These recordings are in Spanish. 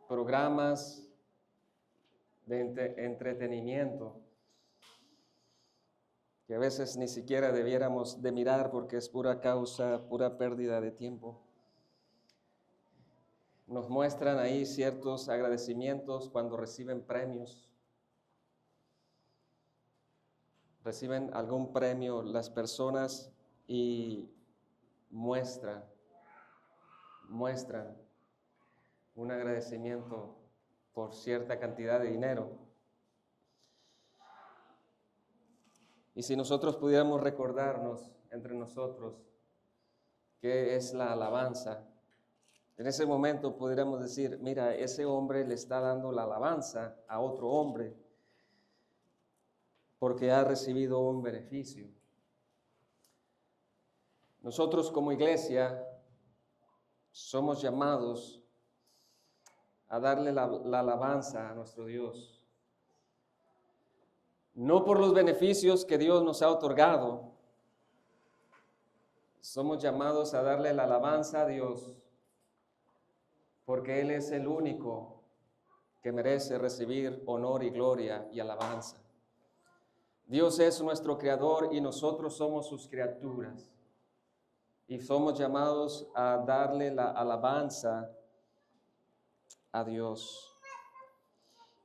programas de entretenimiento que a veces ni siquiera debiéramos de mirar porque es pura pérdida de tiempo. Nos muestran ahí ciertos agradecimientos cuando reciben premios. Reciben algún premio las personas y muestran un agradecimiento por cierta cantidad de dinero. Y si nosotros pudiéramos recordarnos entre nosotros qué es la alabanza, en ese momento pudiéramos decir, mira, ese hombre le está dando la alabanza a otro hombre porque ha recibido un beneficio. Nosotros como iglesia somos llamados a darle la alabanza a nuestro Dios. No por los beneficios que Dios nos ha otorgado, somos llamados a darle la alabanza a Dios porque Él es el único que merece recibir honor y gloria y alabanza. Dios es nuestro creador y nosotros somos sus criaturas. Y somos llamados a darle la alabanza a Dios.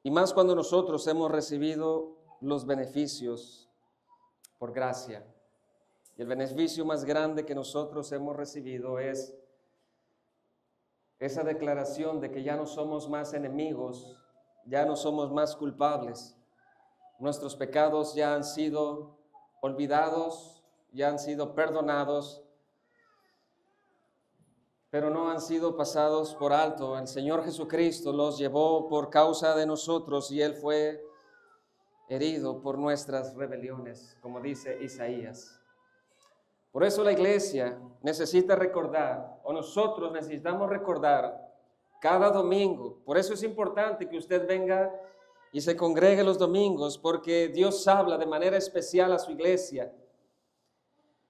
Y más cuando nosotros hemos recibido los beneficios por gracia. Y el beneficio más grande que nosotros hemos recibido es esa declaración de que ya no somos más enemigos, ya no somos más culpables. Nuestros pecados ya han sido olvidados, ya han sido perdonados, pero no han sido pasados por alto. El Señor Jesucristo los llevó por causa de nosotros y Él fue herido por nuestras rebeliones, como dice Isaías. Por eso la iglesia necesita recordar, o nosotros necesitamos recordar cada domingo. Por eso es importante que usted venga y se congregue los domingos, porque Dios habla de manera especial a su iglesia.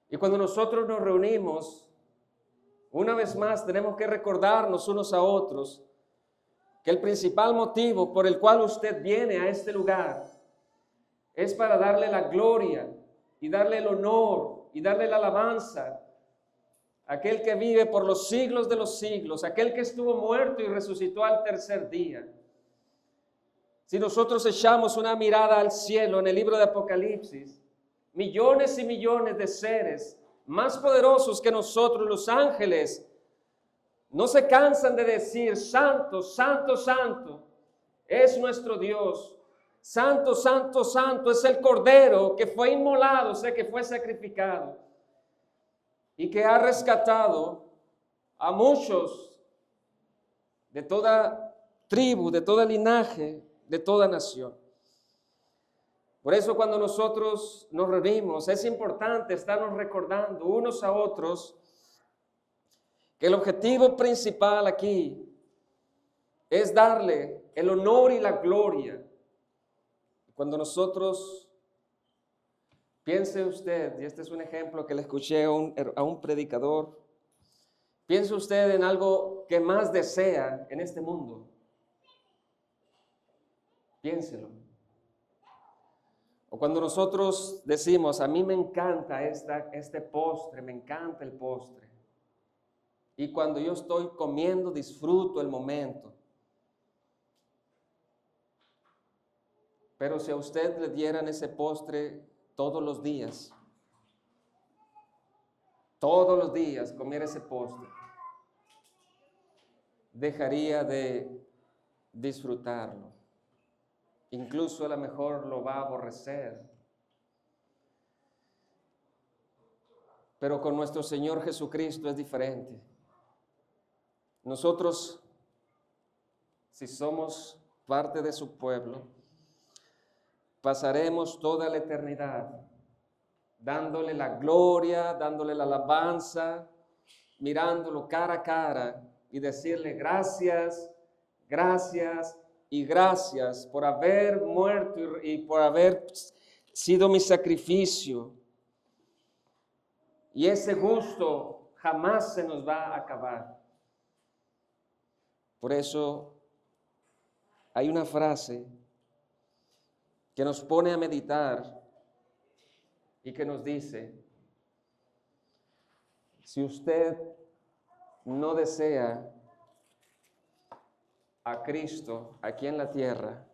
Y cuando nosotros nos reunimos, una vez más tenemos que recordarnos unos a otros que el principal motivo por el cual usted viene a este lugar es para darle la gloria y darle el honor y darle la alabanza a aquel que vive por los siglos de los siglos, aquel que estuvo muerto y resucitó al tercer día. Si nosotros echamos una mirada al cielo en el libro de Apocalipsis, millones y millones de seres más poderosos que nosotros, los ángeles, no se cansan de decir, santo, santo, santo, es nuestro Dios. Santo, santo, santo es el Cordero que fue inmolado, o sea, que fue sacrificado y que ha rescatado a muchos de toda tribu, de todo linaje, de toda nación. Por eso cuando nosotros nos reunimos, es importante estarnos recordando unos a otros que el objetivo principal aquí es darle el honor y la gloria. Cuando nosotros, piense usted, y este es un ejemplo que le escuché a un predicador, piense usted en algo que más desea en este mundo. Piénselo. O cuando nosotros decimos, a mí me encanta este postre, me encanta el postre. Y cuando yo estoy comiendo, disfruto el momento. Pero si a usted le dieran ese postre todos los días comer ese postre, dejaría de disfrutarlo. Incluso a lo mejor lo va a aborrecer. Pero con nuestro Señor Jesucristo es diferente. Nosotros, si somos parte de su pueblo, pasaremos toda la eternidad dándole la gloria, dándole la alabanza, mirándolo cara a cara y decirle gracias, gracias y gracias por haber muerto y por haber sido mi sacrificio. Y ese gusto jamás se nos va a acabar. Por eso hay una frase que nos pone a meditar y que nos dice: si usted no desea a Cristo aquí en la tierra,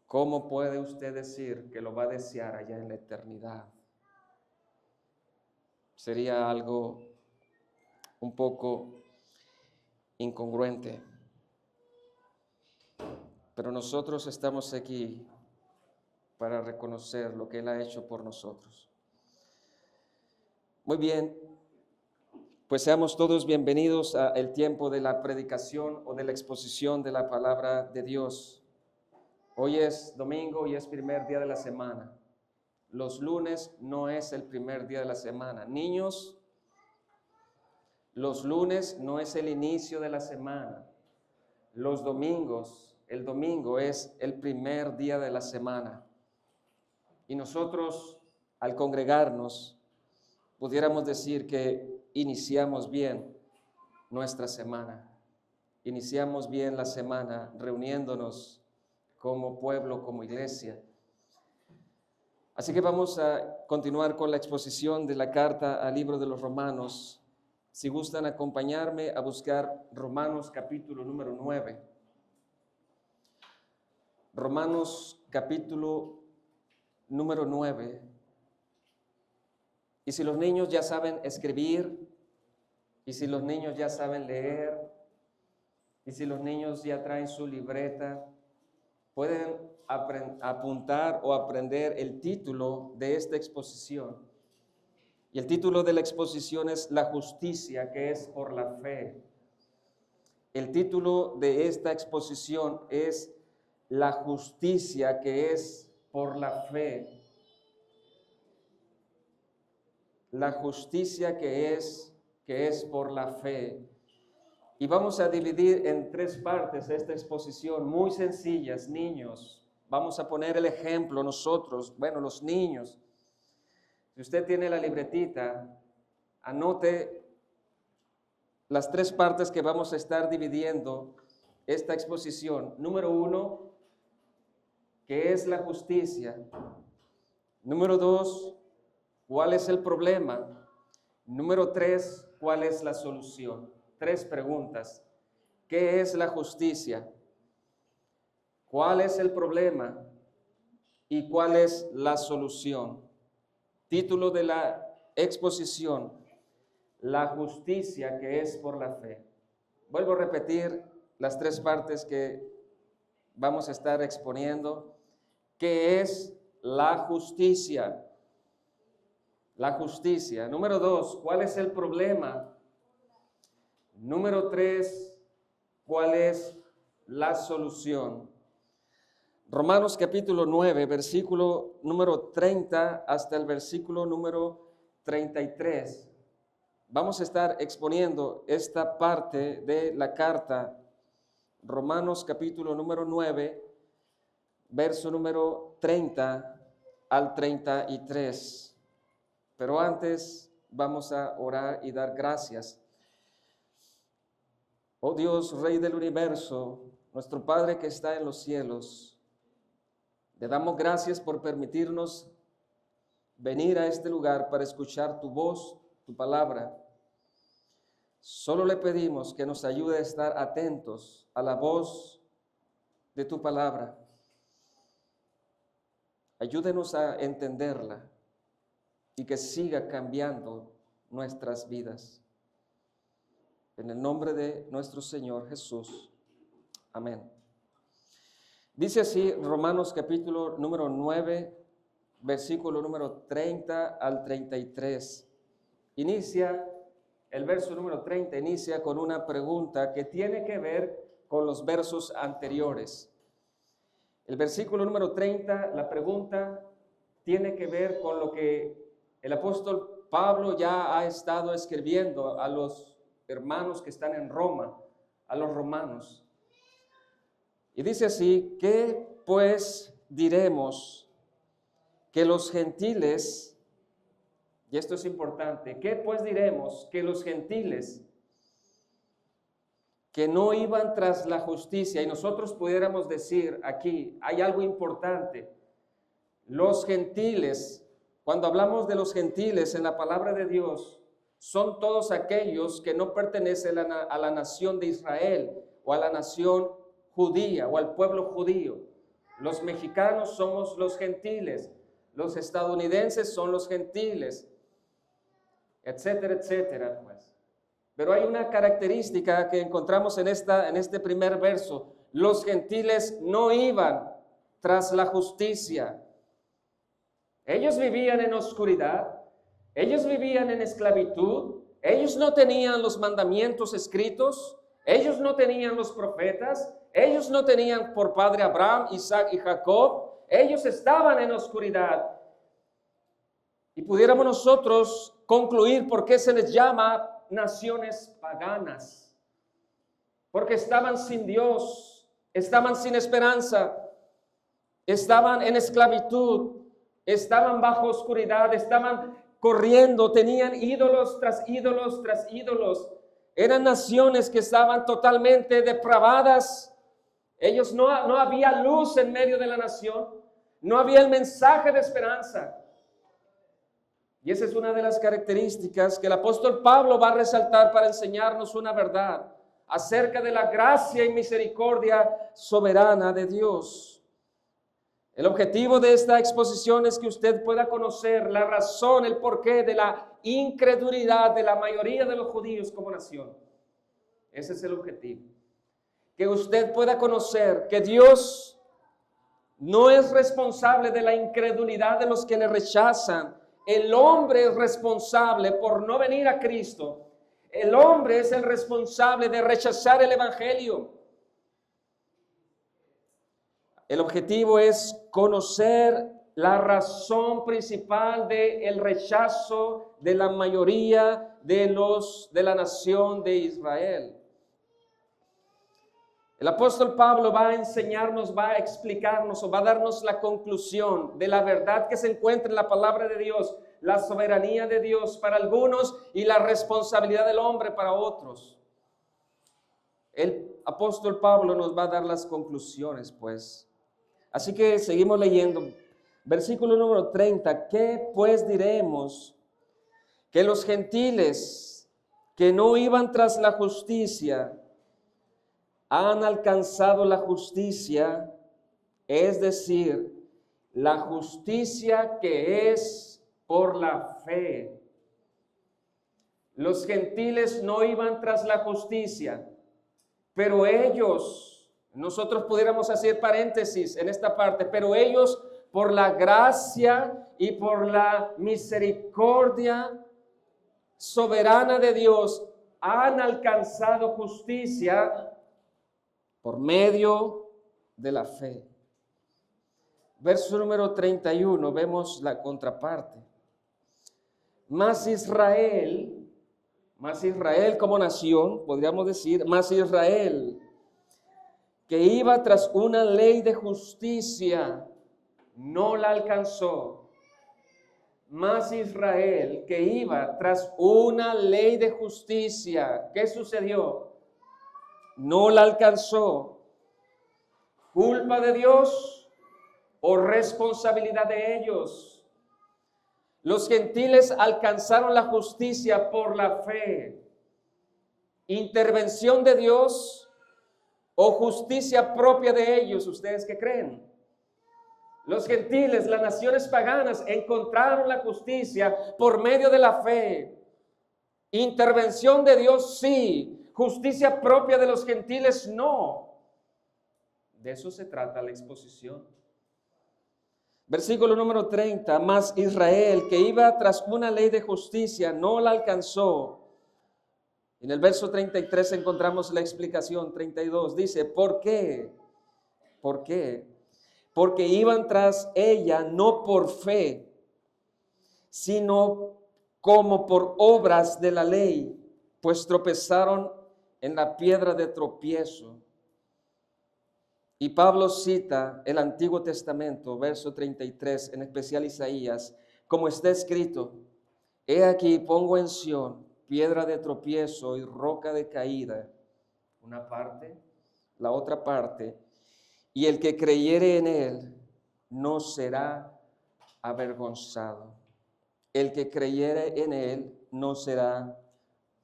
¿cómo puede usted decir que lo va a desear allá en la eternidad? Sería algo un poco incongruente. Pero nosotros estamos aquí para reconocer lo que Él ha hecho por nosotros. Muy bien, pues seamos todos bienvenidos al tiempo de la predicación o de la exposición de la palabra de Dios. Hoy es domingo y es primer día de la semana. Los lunes no es el primer día de la semana. Niños, los lunes no es el inicio de la semana. Los domingos, el domingo es el primer día de la semana. Y nosotros, al congregarnos, pudiéramos decir que iniciamos bien nuestra semana. Iniciamos bien la semana reuniéndonos como pueblo, como iglesia. Así que vamos a continuar con la exposición de la carta al libro de los Romanos. Si gustan acompañarme a buscar Romanos capítulo número 9. Romanos capítulo número 9. Y si los niños ya saben escribir, y si los niños ya saben leer, y si los niños ya traen su libreta, pueden apuntar o aprender el título de esta exposición. Y el título de la exposición es La justicia que es por la fe. El título de esta exposición es La justicia que es por la fe. La justicia que es por la fe. Y vamos a dividir en tres partes esta exposición, muy sencillas, niños. Vamos a poner el ejemplo nosotros, los niños. Si usted tiene la libretita, anote las tres partes que vamos a estar dividiendo esta exposición. Número 1, ¿qué es la justicia? Número 2, ¿cuál es el problema? Número 3, ¿cuál es la solución? Tres preguntas. ¿Qué es la justicia? ¿Cuál es el problema? ¿Y cuál es la solución? Título de la exposición: La justicia que es por la fe. Vuelvo a repetir las tres partes que vamos a estar exponiendo. ¿Qué es la justicia? La justicia. Número 2, ¿cuál es el problema? Número 3, ¿cuál es la solución? Romanos capítulo 9, versículo número 30 hasta el versículo número 33. Vamos a estar exponiendo esta parte de la carta. Romanos capítulo número 9, verso número 30 al 33. Pero antes vamos a orar y dar gracias. Oh Dios, Rey del universo, nuestro Padre que está en los cielos, le damos gracias por permitirnos venir a este lugar para escuchar tu voz, tu palabra. Solo le pedimos que nos ayude a estar atentos a la voz de tu palabra. Ayúdenos a entenderla y que siga cambiando nuestras vidas. En el nombre de nuestro Señor Jesús. Amén. Dice así Romanos capítulo número 9, versículo número 30 al 33. El verso número 30 inicia con una pregunta que tiene que ver con los versos anteriores. El versículo número 30, la pregunta tiene que ver con lo que el apóstol Pablo ya ha estado escribiendo a los hermanos que están en Roma, a los romanos. Y dice así: ¿qué pues diremos? Que los gentiles, y esto es importante, ¿qué pues diremos? Que los gentiles que no iban tras la justicia. Y nosotros pudiéramos decir aquí, hay algo importante. Los gentiles, cuando hablamos de los gentiles en la palabra de Dios, son todos aquellos que no pertenecen a la nación de Israel o a la nación judía o al pueblo judío. Los mexicanos somos los gentiles, los estadounidenses son los gentiles, etcétera, etcétera, pues. Pero hay una característica que encontramos en este primer verso. Los gentiles no iban tras la justicia. Ellos vivían en oscuridad, ellos vivían en esclavitud, ellos no tenían los mandamientos escritos, ellos no tenían los profetas, ellos no tenían por padre Abraham, Isaac y Jacob, ellos estaban en oscuridad. Y pudiéramos nosotros concluir por qué se les llama naciones paganas, porque estaban sin Dios, estaban sin esperanza, estaban en esclavitud, estaban bajo oscuridad, estaban corriendo, tenían ídolos tras ídolos tras ídolos. Eran naciones que estaban totalmente depravadas. Ellos no había luz en medio de la nación, no había el mensaje de esperanza. Y esa es una de las características que el apóstol Pablo va a resaltar para enseñarnos una verdad acerca de la gracia y misericordia soberana de Dios. El objetivo de esta exposición es que usted pueda conocer la razón, el porqué de la incredulidad de la mayoría de los judíos como nación. Ese es el objetivo. Que usted pueda conocer que Dios no es responsable de la incredulidad de los que le rechazan. El hombre es responsable por no venir a Cristo. El hombre es el responsable de rechazar el evangelio. El objetivo es conocer la razón principal del rechazo de la mayoría de la nación de Israel. El apóstol Pablo va a enseñarnos, va a explicarnos o va a darnos la conclusión de la verdad que se encuentra en la palabra de Dios, la soberanía de Dios para algunos y la responsabilidad del hombre para otros. El apóstol Pablo nos va a dar las conclusiones, pues. Así que seguimos leyendo. Versículo número 30. ¿Qué pues diremos? Que los gentiles que no iban tras la justicia han alcanzado la justicia, es decir, la justicia que es por la fe. Los gentiles no iban tras la justicia, pero ellos, nosotros pudiéramos hacer paréntesis en esta parte, pero ellos por la gracia y por la misericordia soberana de Dios han alcanzado justicia por medio de la fe. Verso número 31, vemos la contraparte. Mas Israel como nación, podríamos decir, mas Israel, que iba tras una ley de justicia, no la alcanzó. Mas Israel, que iba tras una ley de justicia, ¿qué sucedió? No la alcanzó. ¿Culpa de Dios o responsabilidad de ellos? Los gentiles alcanzaron la justicia por la fe. ¿Intervención de Dios o justicia propia de ellos? ¿Ustedes qué creen? Los gentiles, las naciones paganas, encontraron la justicia por medio de la fe. Intervención de Dios, sí. Justicia propia de los gentiles, no. De eso se trata la exposición. Versículo número 30. Mas Israel, que iba tras una ley de justicia, no la alcanzó. En el verso 33 encontramos la explicación. 32 dice, ¿por qué? ¿Por qué? Porque iban tras ella no por fe, sino como por obras de la ley, pues tropezaron en la piedra de tropiezo. Y Pablo cita el Antiguo Testamento, verso 33, en especial Isaías, como está escrito, he aquí pongo en Sión piedra de tropiezo y roca de caída, una parte, la otra parte, y el que creyere en él no será avergonzado. El que creyere en él no será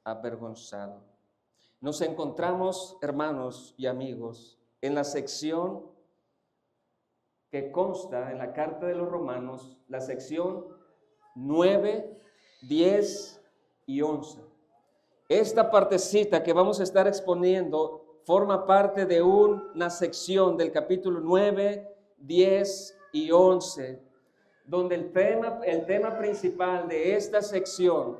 avergonzado. Nos encontramos, hermanos y amigos, en la sección que consta en la carta de los Romanos, la sección 9, 10 y 11. Esta partecita que vamos a estar exponiendo forma parte de una sección del capítulo 9, 10 y 11, donde el tema principal de esta sección,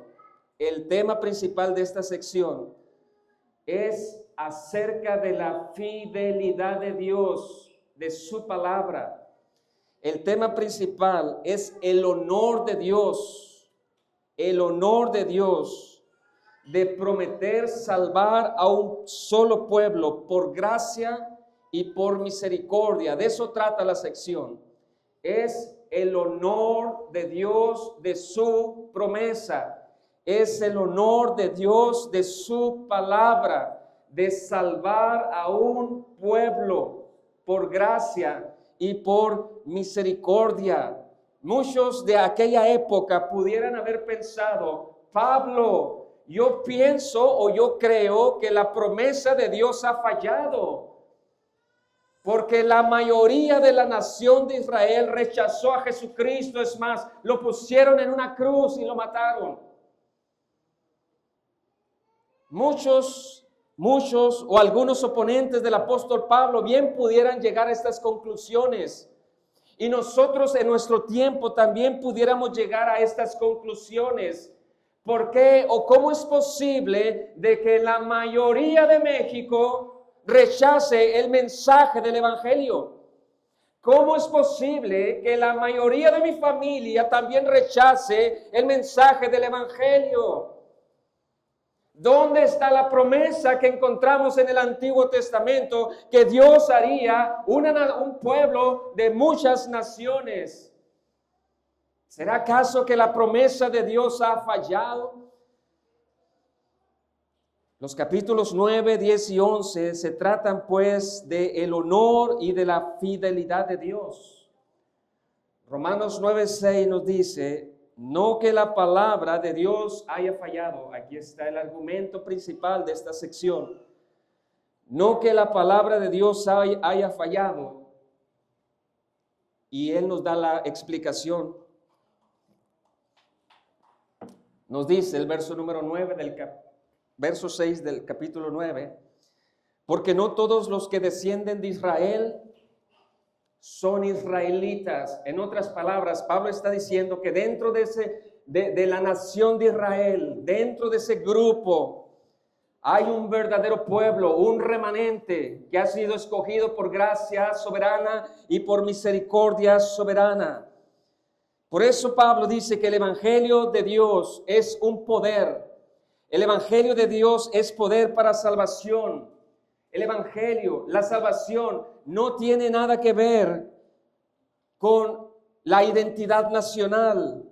es acerca de la fidelidad de Dios, de su palabra. El tema principal es el honor de Dios de prometer salvar a un solo pueblo por gracia y por misericordia. De eso trata la sección. Es el honor de Dios de su promesa. Es el honor de Dios de su palabra, de salvar a un pueblo por gracia y por misericordia. Muchos de aquella época pudieran haber pensado: Pablo, yo pienso o yo creo que la promesa de Dios ha fallado, porque la mayoría de la nación de Israel rechazó a Jesucristo. Es más, lo pusieron en una cruz y lo mataron. Muchos o algunos oponentes del apóstol Pablo bien pudieran llegar a estas conclusiones. Y nosotros en nuestro tiempo también pudiéramos llegar a estas conclusiones. ¿Por qué o cómo es posible de que la mayoría de México rechace el mensaje del evangelio? ¿Cómo es posible que la mayoría de mi familia también rechace el mensaje del evangelio? ¿Dónde está la promesa que encontramos en el Antiguo Testamento que Dios haría un pueblo de muchas naciones? ¿Será acaso que la promesa de Dios ha fallado? Los capítulos 9, 10 y 11 se tratan pues de el honor y de la fidelidad de Dios. Romanos 9, 6 nos dice: no que la palabra de Dios haya fallado. Aquí está el argumento principal de esta sección. No que la palabra de Dios haya fallado. Y Él nos da la explicación. Nos dice el verso número 9 verso 6 del capítulo 9. Porque no todos los que descienden de Israel son israelitas. En otras palabras, Pablo está diciendo que dentro de la nación de Israel, dentro de ese grupo, hay un verdadero pueblo, un remanente que ha sido escogido por gracia soberana y por misericordia soberana. Por eso Pablo dice que el evangelio de Dios es un poder. El evangelio de Dios es poder para salvación. El evangelio, la salvación, no tiene nada que ver con la identidad nacional.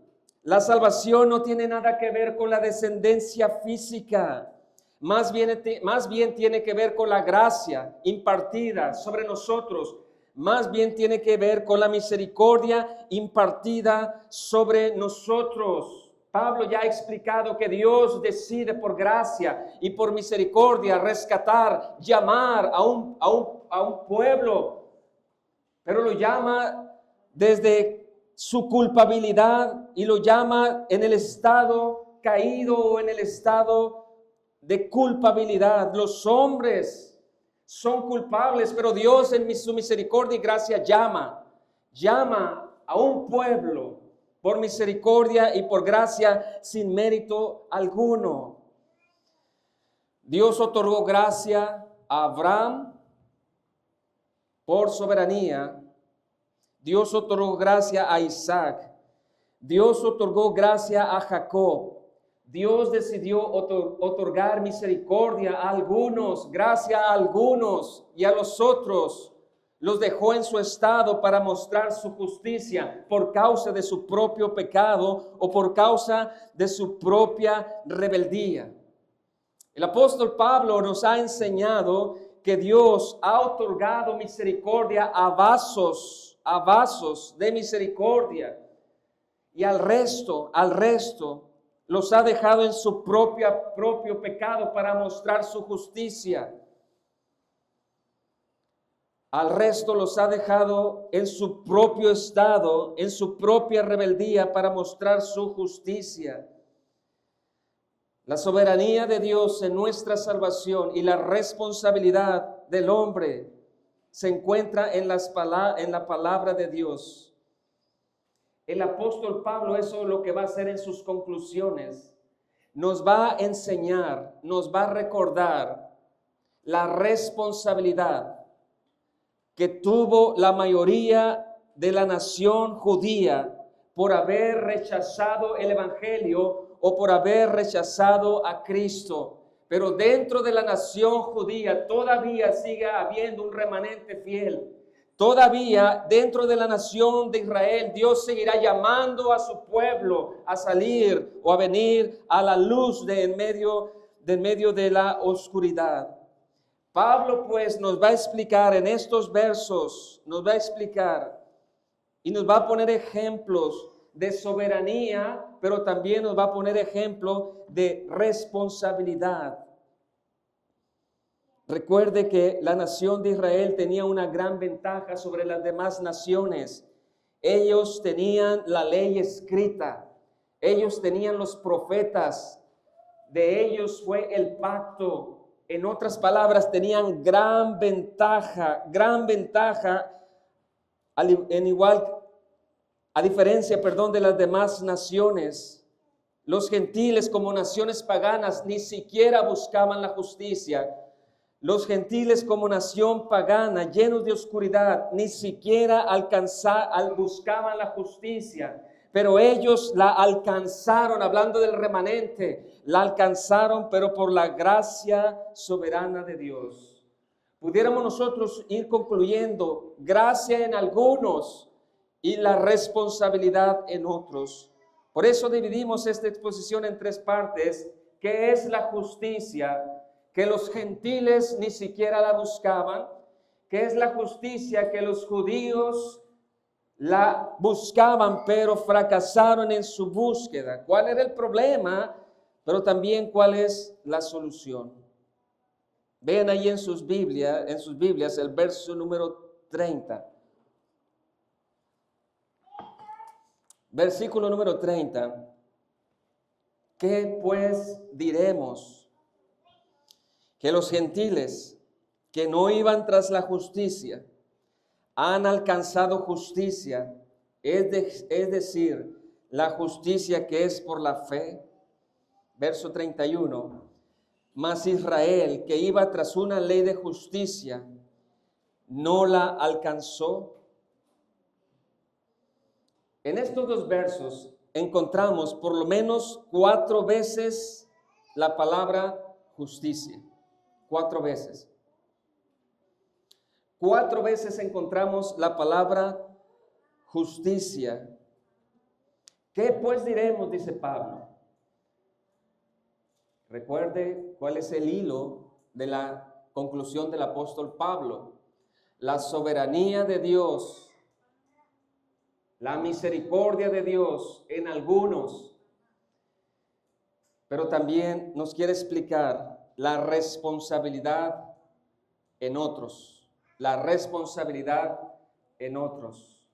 La salvación no tiene nada que ver con la descendencia física. Más bien tiene que ver con la gracia impartida sobre nosotros. Más bien tiene que ver con la misericordia impartida sobre nosotros. Pablo ya ha explicado que Dios decide por gracia y por misericordia rescatar, llamar a un pueblo, pero lo llama desde su culpabilidad y lo llama en el estado caído o en el estado de culpabilidad. Los hombres son culpables, pero Dios en su misericordia y gracia llama a un pueblo por misericordia y por gracia sin mérito alguno. Dios otorgó gracia a Abraham por soberanía. Dios otorgó gracia a Isaac. Dios otorgó gracia a Jacob. Dios decidió otorgar misericordia a algunos, gracia a algunos, y a los otros los dejó en su estado para mostrar su justicia por causa de su propio pecado o por causa de su propia rebeldía. El apóstol Pablo nos ha enseñado que Dios ha otorgado misericordia a vasos de misericordia, y al resto los ha dejado en su propio pecado para mostrar su justicia. Al resto los ha dejado en su propio estado, en su propia rebeldía para mostrar su justicia. La soberanía de Dios en nuestra salvación y la responsabilidad del hombre se encuentra en la palabra de Dios. El apóstol Pablo, eso es lo que va a hacer en sus conclusiones. Nos va a enseñar, nos va a recordar la responsabilidad que tuvo la mayoría de la nación judía por haber rechazado el evangelio o por haber rechazado a Cristo. Pero dentro de la nación judía todavía sigue habiendo un remanente fiel. Todavía dentro de la nación de Israel, Dios seguirá llamando a su pueblo a salir o a venir a la luz de en medio de la oscuridad. Pablo pues nos va a explicar en estos versos, nos va a explicar y nos va a poner ejemplos de soberanía, pero también nos va a poner ejemplo de responsabilidad. Recuerde que la nación de Israel tenía una gran ventaja sobre las demás naciones. Ellos tenían la ley escrita, ellos tenían los profetas, de ellos fue el pacto. En otras palabras, tenían gran ventaja, a diferencia de las demás naciones. Los gentiles como naciones paganas ni siquiera buscaban la justicia. Los gentiles como nación pagana, llenos de oscuridad, ni siquiera buscaban la justicia. Pero ellos la alcanzaron, hablando del remanente, la alcanzaron, pero por la gracia soberana de Dios. Pudiéramos nosotros ir concluyendo, gracia en algunos y la responsabilidad en otros. Por eso dividimos esta exposición en tres partes. ¿Qué es la justicia? Que los gentiles ni siquiera la buscaban. ¿Qué es la justicia? Que los judíos la buscaban, pero fracasaron en su búsqueda. ¿Cuál era el problema? Pero también cuál es la solución. Vean ahí en sus Biblias el verso número 30. Versículo número 30. ¿Qué pues diremos? Que los gentiles que no iban tras la justicia han alcanzado justicia, es decir, la justicia que es por la fe. Verso 31. Mas Israel, que iba tras una ley de justicia, no la alcanzó. En estos dos versos encontramos por lo menos 4 veces la palabra justicia. 4 veces. 4 veces encontramos la palabra justicia. ¿Qué pues diremos? Dice Pablo. Recuerde cuál es el hilo de la conclusión del apóstol Pablo. La soberanía de Dios, la misericordia de Dios en algunos, pero también nos quiere explicar la responsabilidad en otros. La responsabilidad en otros.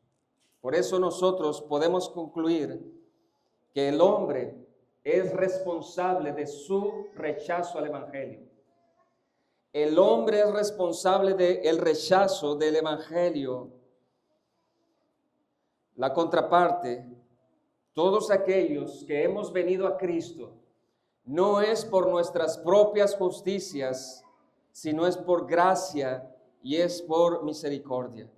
Por eso nosotros podemos concluir que el hombre es responsable de su rechazo al evangelio. El hombre es responsable del rechazo del evangelio. La contraparte, todos aquellos que hemos venido a Cristo, no es por nuestras propias justicias, sino es por gracia y es por misericordia.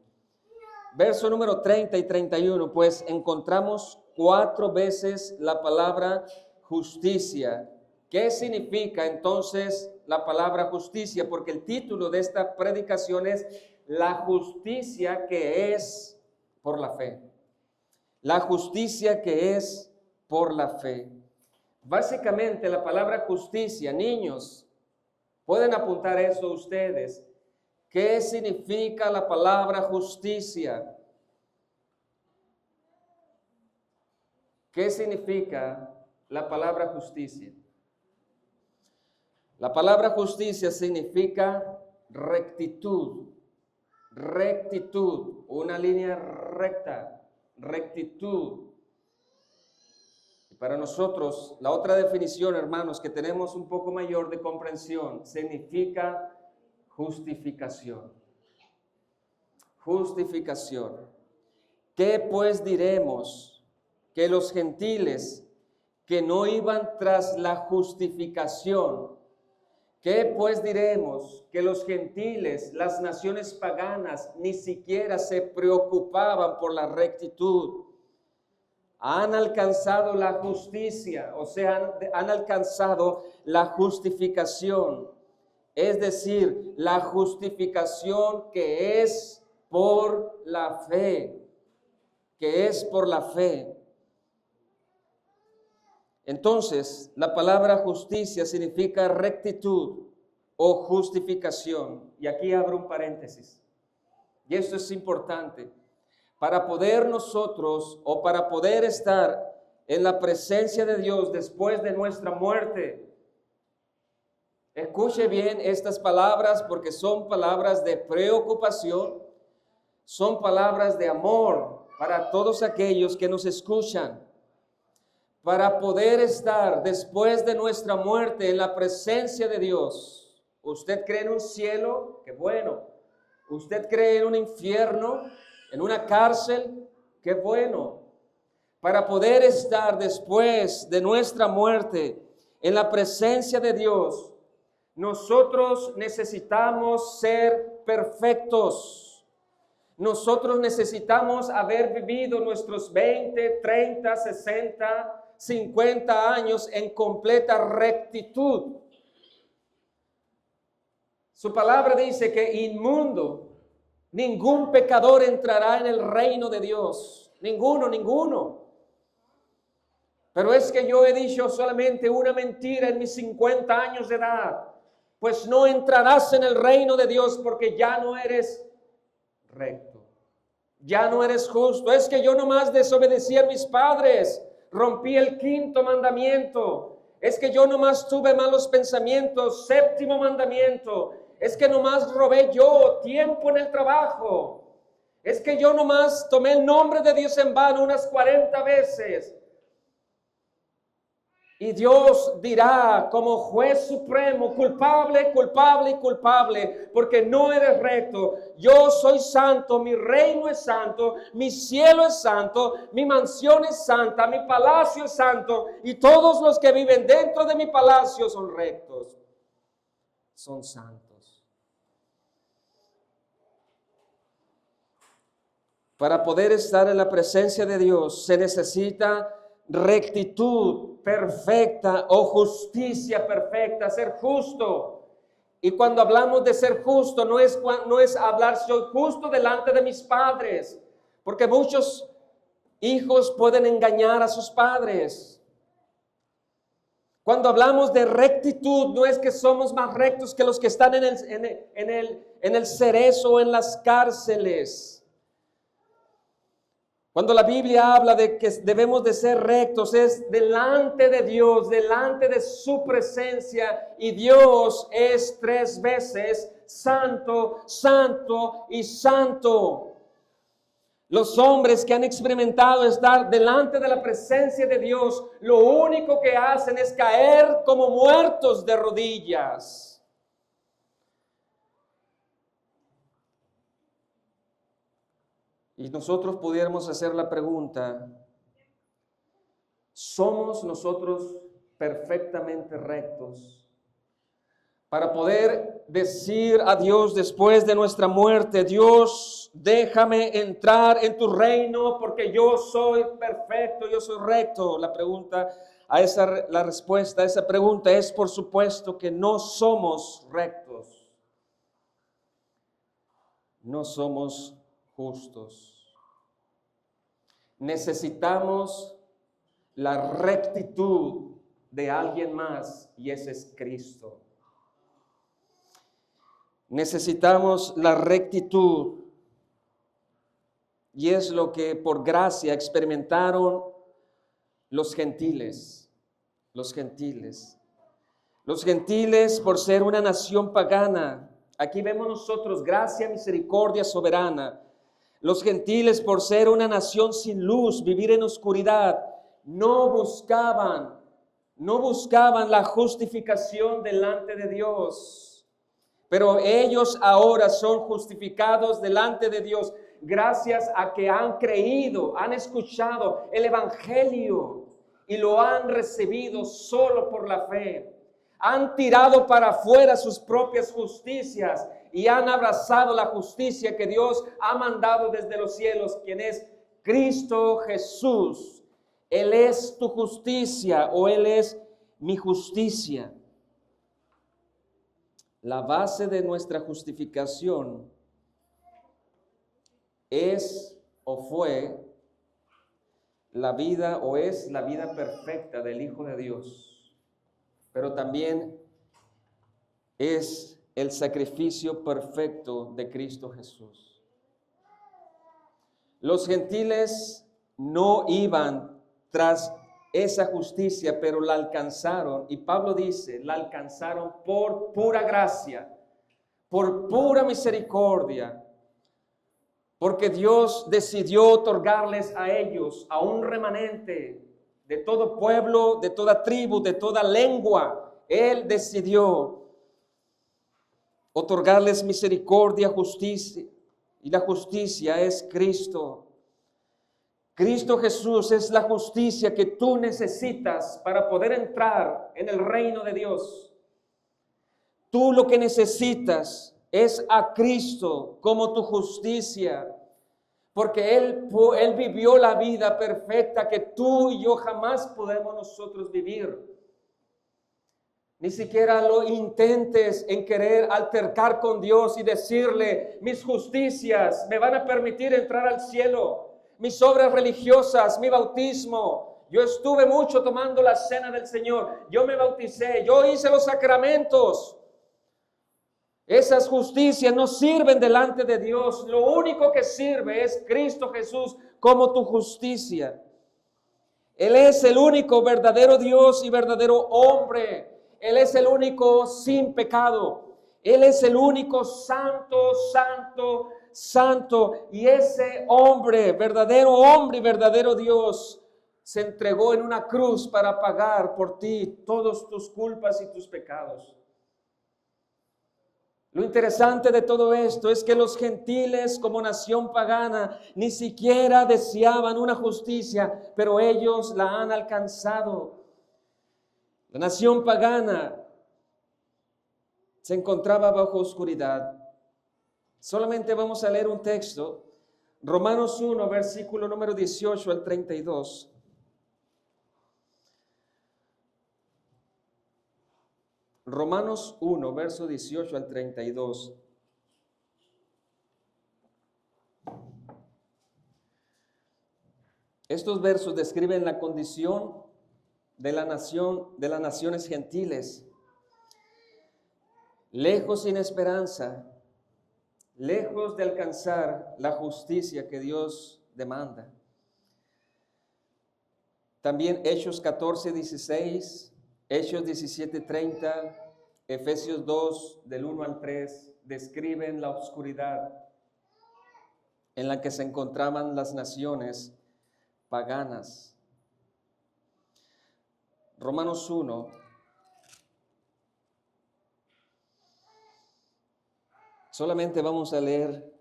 Verso número 30 y 31, pues encontramos 4 veces la palabra justicia. ¿Qué significa entonces la palabra justicia? Porque el título de esta predicación es la justicia que es por la fe. La justicia que es por la fe. Básicamente la palabra justicia, niños, Pueden apuntar eso ustedes. ¿Qué significa la palabra justicia? ¿Qué significa la palabra justicia? La palabra justicia significa rectitud. Rectitud, una línea recta, rectitud. Y para nosotros, la otra definición, hermanos, que tenemos un poco mayor de comprensión, significa justificación. Justificación. ¿Qué pues diremos? Que los gentiles que no iban tras la justificación, ¿qué pues diremos? Que los gentiles, las naciones paganas, ni siquiera se preocupaban por la rectitud. Han alcanzado la justicia, o sea, han alcanzado la justificación. Es decir, la justificación que es por la fe, que es por la fe. Entonces, la palabra justicia significa rectitud o justificación. Y aquí abro un paréntesis. Y esto es importante. Para poder nosotros o para poder estar en la presencia de Dios después de nuestra muerte, escuche bien estas palabras porque son palabras de preocupación, son palabras de amor para todos aquellos que nos escuchan. Para poder estar después de nuestra muerte en la presencia de Dios. ¿Usted cree en un cielo? ¡Qué bueno! ¿Usted cree en un infierno? ¿En una cárcel? ¡Qué bueno! Para poder estar después de nuestra muerte en la presencia de Dios, nosotros necesitamos ser perfectos. Nosotros necesitamos haber vivido nuestros 20, 30, 60, 50 años en completa rectitud. Su palabra dice que inmundo, ningún pecador entrará en el reino de Dios. Ninguno. Pero es que yo he dicho solamente una mentira en mis 50 años de edad. Pues no entrarás en el reino de Dios porque ya no eres recto. Ya no eres justo. Es que yo nomás desobedecí a mis padres. Rompí el 5º mandamiento. Es que yo nomás tuve malos pensamientos. 7º mandamiento. Es que nomás robé yo tiempo en el trabajo. Es que yo nomás tomé el nombre de Dios en vano unas 40 veces. Y Dios dirá como juez supremo, culpable, culpable y culpable, porque no eres recto. Yo soy santo, mi reino es santo, mi cielo es santo, mi mansión es santa, mi palacio es santo, y todos los que viven dentro de mi palacio son rectos, son santos. Para poder estar en la presencia de Dios se necesita rectitud perfecta o justicia perfecta, ser justo. Y cuando hablamos de ser justo, no es hablar soy justo delante de mis padres, porque muchos hijos pueden engañar a sus padres. Cuando hablamos de rectitud, no es que somos más rectos que los que están en el cerezo o en las cárceles. Cuando la Biblia habla de que debemos de ser rectos, es delante de Dios, delante de su presencia, y Dios es 3 veces santo, santo y santo. Los hombres que han experimentado estar delante de la presencia de Dios, lo único que hacen es caer como muertos de rodillas. Y nosotros pudiéramos hacer la pregunta, ¿somos nosotros perfectamente rectos? Para poder decir a Dios después de nuestra muerte, Dios, déjame entrar en tu reino porque yo soy perfecto, yo soy recto. La respuesta a esa pregunta es por supuesto que no somos rectos. No somos justos. Necesitamos la rectitud de alguien más y ese es Cristo. Necesitamos la rectitud, y es lo que por gracia experimentaron los gentiles. Los gentiles. Los gentiles, por ser una nación pagana, aquí vemos nosotros gracia, misericordia soberana. Los gentiles, por ser una nación sin luz, vivir en oscuridad, no buscaban la justificación delante de Dios. Pero ellos ahora son justificados delante de Dios gracias a que han creído, han escuchado el Evangelio y lo han recibido solo por la fe. Han tirado para afuera sus propias justicias y han abrazado la justicia que Dios ha mandado desde los cielos, quien es Cristo Jesús. Él es tu justicia, o Él es mi justicia. La base de nuestra justificación es o fue la vida, o es la vida perfecta del Hijo de Dios, pero también es el sacrificio perfecto de Cristo Jesús. Los gentiles no iban tras esa justicia, pero la alcanzaron, y Pablo dice, la alcanzaron por pura gracia, por pura misericordia, porque Dios decidió otorgarles a ellos, a un remanente de todo pueblo, de toda tribu, de toda lengua. Él decidió otorgarles misericordia, justicia, y la justicia es Cristo. Cristo Jesús es la justicia que tú necesitas para poder entrar en el reino de Dios. Tú lo que necesitas es a Cristo como tu justicia, porque Él vivió la vida perfecta que tú y yo jamás podemos nosotros vivir. Ni siquiera lo intentes en querer altercar con Dios y decirle, mis justicias me van a permitir entrar al cielo, mis obras religiosas, mi bautismo. Yo estuve mucho tomando la cena del Señor, yo me bauticé, yo hice los sacramentos. Esas justicias no sirven delante de Dios. Lo único que sirve es Cristo Jesús como tu justicia. Él es el único verdadero Dios y verdadero hombre. Él es el único sin pecado. Él es el único santo, santo, santo. Y ese hombre y verdadero Dios se entregó en una cruz para pagar por ti todas tus culpas y tus pecados. Lo interesante de todo esto es que los gentiles, como nación pagana, ni siquiera deseaban una justicia, pero ellos la han alcanzado. La nación pagana se encontraba bajo oscuridad. Solamente vamos a leer un texto, Romanos 1, versículo número 18 al 32. Romanos 1, verso 18 al 32. Estos versos describen la condición de la nación, de las naciones gentiles, lejos sin esperanza, lejos de alcanzar la justicia que Dios demanda. También Hechos 14, 16, Hechos 17, 30, Efesios 2, del 1 al 3, describen la oscuridad en la que se encontraban las naciones paganas. Romanos 1, solamente vamos a leer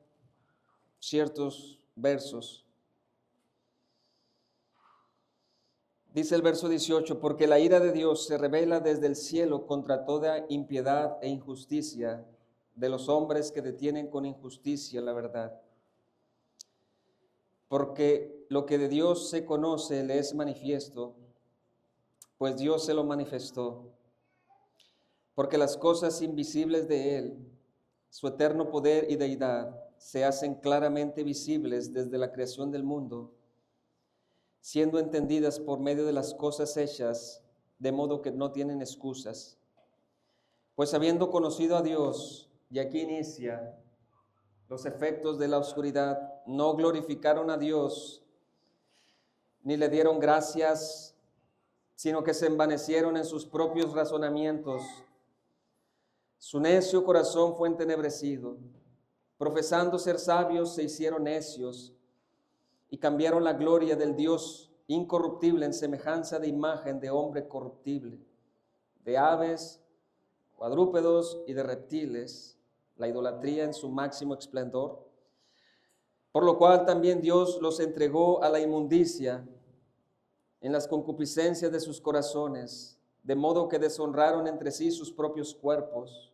ciertos versos. Dice el verso 18, porque la ira de Dios se revela desde el cielo contra toda impiedad e injusticia de los hombres que detienen con injusticia la verdad. Porque lo que de Dios se conoce le es manifiesto, pues Dios se lo manifestó. Porque las cosas invisibles de Él, su eterno poder y deidad, se hacen claramente visibles desde la creación del mundo, siendo entendidas por medio de las cosas hechas, de modo que no tienen excusas. Pues habiendo conocido a Dios, y aquí inicia los efectos de la oscuridad, no glorificaron a Dios, ni le dieron gracias, sino que se envanecieron en sus propios razonamientos. Su necio corazón fue entenebrecido. Profesando ser sabios, se hicieron necios y cambiaron la gloria del Dios incorruptible en semejanza de imagen de hombre corruptible, de aves, cuadrúpedos y de reptiles, la idolatría en su máximo esplendor. Por lo cual también Dios los entregó a la inmundicia en las concupiscencias de sus corazones, de modo que deshonraron entre sí sus propios cuerpos,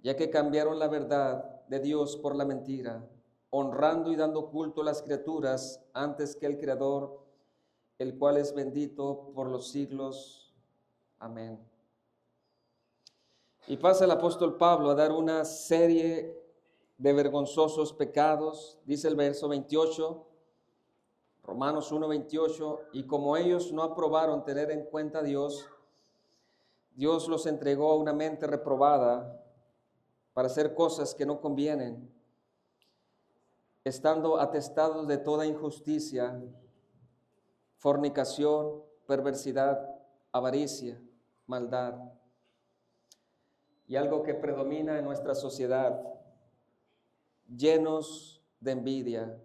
ya que cambiaron la verdad de Dios por la mentira, honrando y dando culto a las criaturas antes que el Creador, el cual es bendito por los siglos. Amén. Y pasa el apóstol Pablo a dar una serie de vergonzosos pecados, dice el verso 28, Romanos 1:28, y como ellos no aprobaron tener en cuenta a Dios, Dios los entregó a una mente reprobada para hacer cosas que no convienen, estando atestados de toda injusticia, fornicación, perversidad, avaricia, maldad. Y algo que predomina en nuestra sociedad, llenos de envidia,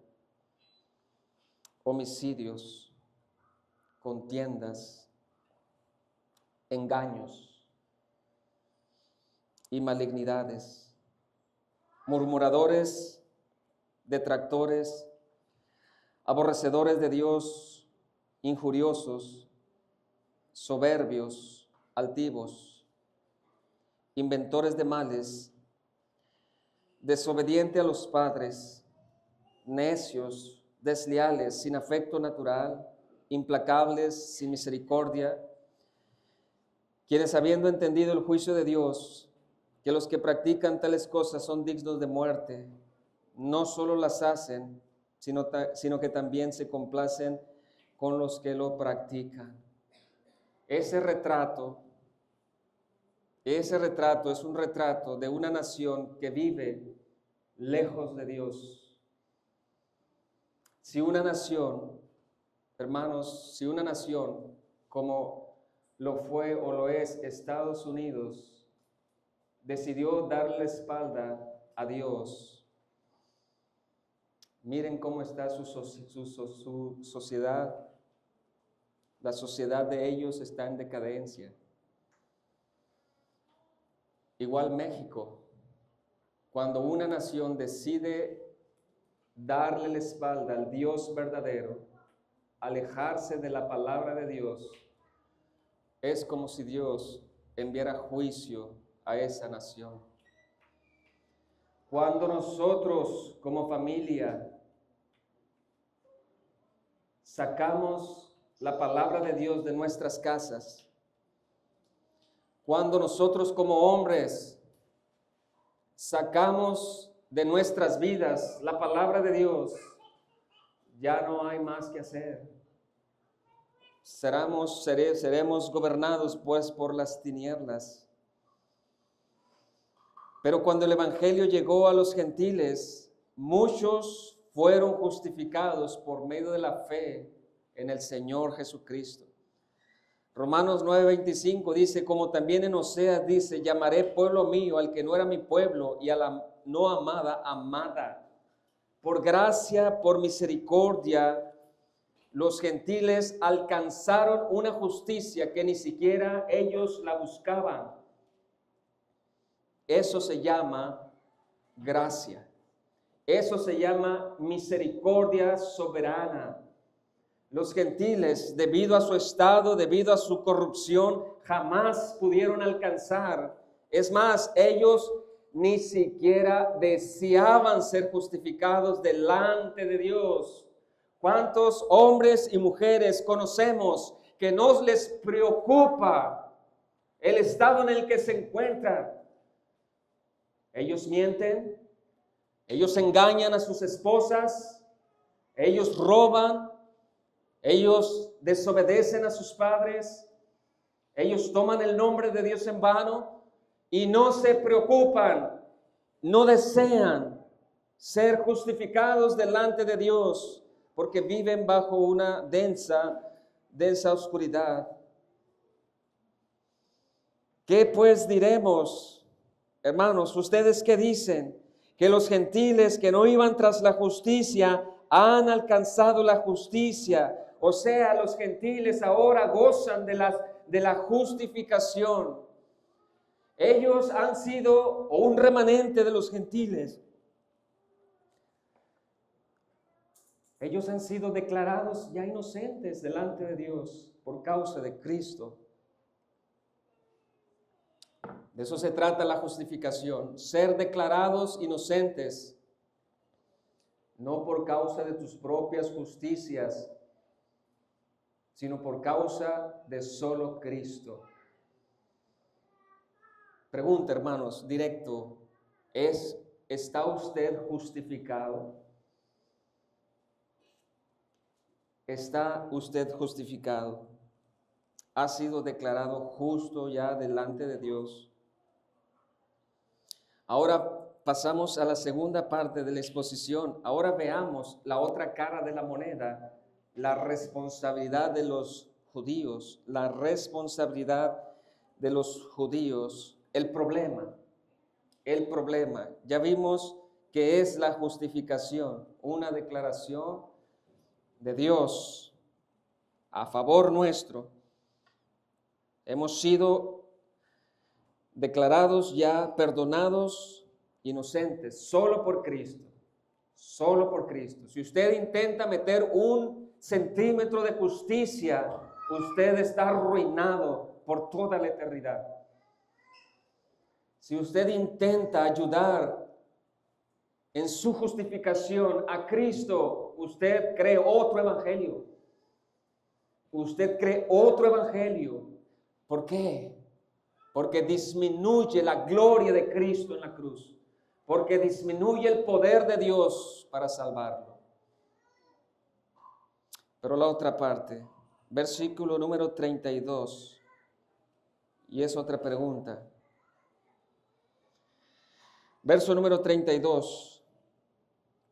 homicidios, contiendas, engaños y malignidades, murmuradores, detractores, aborrecedores de Dios, injuriosos, soberbios, altivos, inventores de males, desobedientes a los padres, necios, desleales, sin afecto natural, implacables, sin misericordia, quienes habiendo entendido el juicio de Dios, que los que practican tales cosas son dignos de muerte, no solo las hacen, sino que también se complacen con los que lo practican. Ese retrato es un retrato de una nación que vive lejos de Dios. Si una nación, hermanos, si una nación como lo fue o lo es Estados Unidos, decidió darle la espalda a Dios, miren cómo está su sociedad. La sociedad de ellos está en decadencia. Igual México, cuando una nación decide darle la espalda al Dios verdadero, alejarse de la palabra de Dios, es como si Dios enviara juicio a esa nación. Cuando nosotros como familia sacamos la palabra de Dios de nuestras casas, cuando nosotros como hombres sacamos de nuestras vidas la palabra de Dios, ya no hay más que hacer. Seremos gobernados pues por las tinieblas. Pero cuando el evangelio llegó a los gentiles, muchos fueron justificados por medio de la fe en el Señor Jesucristo. Romanos 9:25 dice, como también en Oseas dice, llamaré pueblo mío al que no era mi pueblo y a la no amada, amada. Por gracia, por misericordia, los gentiles alcanzaron una justicia que ni siquiera ellos la buscaban. Eso se llama gracia. Eso se llama misericordia soberana. Los gentiles, debido a su estado, debido a su corrupción, jamás pudieron alcanzar. Es más, ellos ni siquiera deseaban ser justificados delante de Dios. ¿Cuántos hombres y mujeres conocemos que no les preocupa el estado en el que se encuentran? Ellos mienten, ellos engañan a sus esposas, ellos roban, ellos desobedecen a sus padres, ellos toman el nombre de Dios en vano y no se preocupan, no desean ser justificados delante de Dios, porque viven bajo una densa oscuridad. ¿Qué pues diremos, hermanos? ¿Ustedes qué dicen? Que los gentiles que no iban tras la justicia han alcanzado la justicia. O sea, los gentiles ahora gozan de la justificación. Ellos han sido, o un remanente de los gentiles, ellos han sido declarados ya inocentes delante de Dios por causa de Cristo. De eso se trata la justificación, ser declarados inocentes, no por causa de tus propias justicias, sino por causa de solo Cristo. Pregunta, hermanos, directo, ¿está usted justificado? ¿Está usted justificado? ¿Ha sido declarado justo ya delante de Dios? Ahora pasamos a la segunda parte de la exposición. Ahora veamos la otra cara de la moneda, la responsabilidad de los judíos, la responsabilidad de los judíos, el problema. Ya vimos que es la justificación, una declaración de Dios a favor nuestro. Hemos sido declarados ya perdonados, inocentes, solo por Cristo. Solo por Cristo. Si usted intenta meter 1 centímetro de justicia, usted está arruinado por toda la eternidad. Si usted intenta ayudar en su justificación a Cristo, usted cree otro evangelio. Usted cree otro evangelio. ¿Por qué? Porque disminuye la gloria de Cristo en la cruz. Porque disminuye el poder de Dios para salvarlo. Pero la otra parte, versículo número 32, y es otra pregunta. Verso número 32,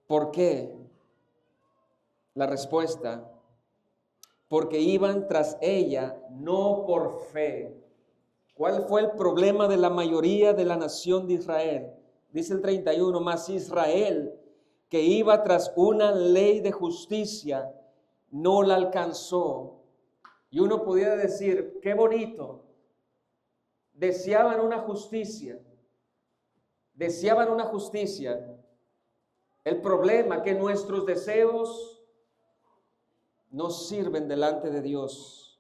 ¿por qué? La respuesta, porque iban tras ella, no por fe. ¿Cuál fue el problema de la mayoría de la nación de Israel? Dice el 31, mas Israel, que iba tras una ley de justicia, no la alcanzó. Y uno pudiera decir, qué bonito, deseaban una justicia. El problema que nuestros deseos no sirven delante de Dios.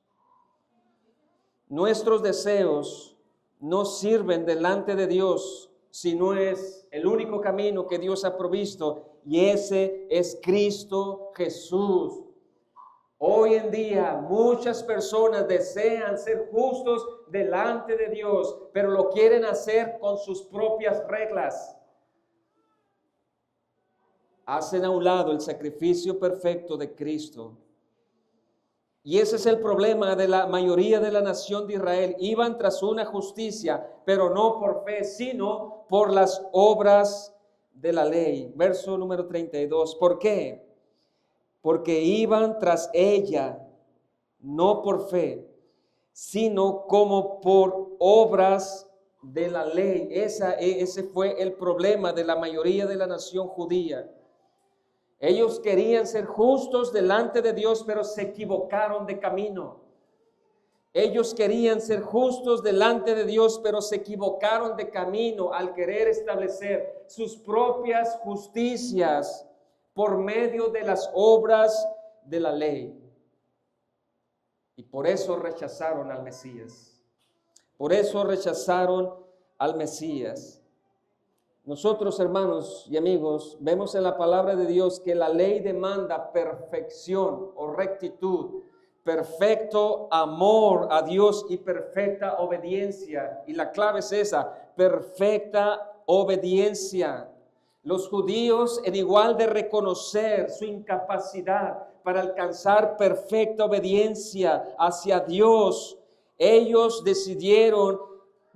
Nuestros deseos no sirven delante de Dios si no es el único camino que Dios ha provisto, y ese es Cristo Jesús. Hoy en día muchas personas desean ser justos delante de Dios, pero lo quieren hacer con sus propias reglas. Hacen a un lado el sacrificio perfecto de Cristo. Y ese es el problema de la mayoría de la nación de Israel. Iban tras una justicia, pero no por fe, sino por las obras de la ley. Verso número 32. ¿Por qué? Porque iban tras ella, no por fe, sino como por obras de la ley. Ese fue el problema de la mayoría de la nación judía. Ellos querían ser justos delante de Dios, pero se equivocaron de camino. Ellos querían ser justos delante de Dios, pero se equivocaron de camino al querer establecer sus propias justicias por medio de las obras de la ley. Y por eso rechazaron al Mesías. Nosotros, hermanos y amigos, vemos en la palabra de Dios que la ley demanda perfección o rectitud, perfecto amor a Dios y perfecta obediencia. Y la clave es esa, perfecta obediencia. Los judíos, en igual de reconocer su incapacidad para alcanzar perfecta obediencia hacia Dios, ellos decidieron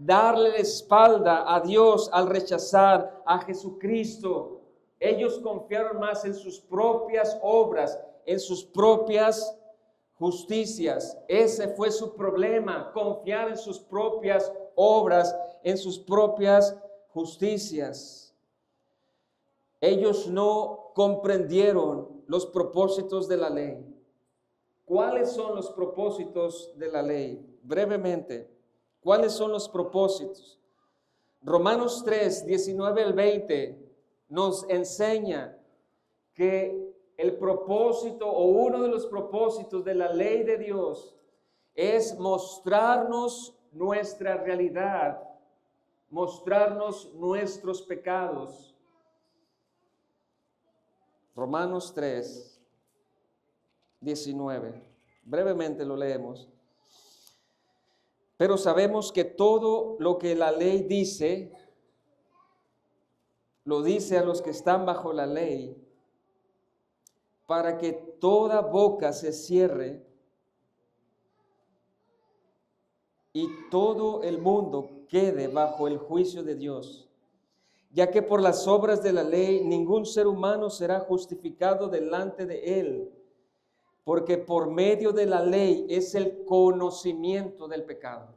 darle la espalda a Dios al rechazar a Jesucristo. Ellos confiaron más en sus propias obras, en sus propias justicias. Ese fue su problema, confiar en sus propias obras, en sus propias justicias. Ellos no comprendieron los propósitos de la ley. ¿Cuáles son los propósitos de la ley? Brevemente, ¿cuáles son los propósitos? Romanos 3, 19 al 20 nos enseña que el propósito o uno de los propósitos de la ley de Dios es mostrarnos nuestra realidad, mostrarnos nuestros pecados. Romanos 3, 19. Brevemente lo leemos. Pero sabemos que todo lo que la ley dice, lo dice a los que están bajo la ley, para que toda boca se cierre y todo el mundo quede bajo el juicio de Dios, ya que por las obras de la ley ningún ser humano será justificado delante de él, porque por medio de la ley es el conocimiento del pecado.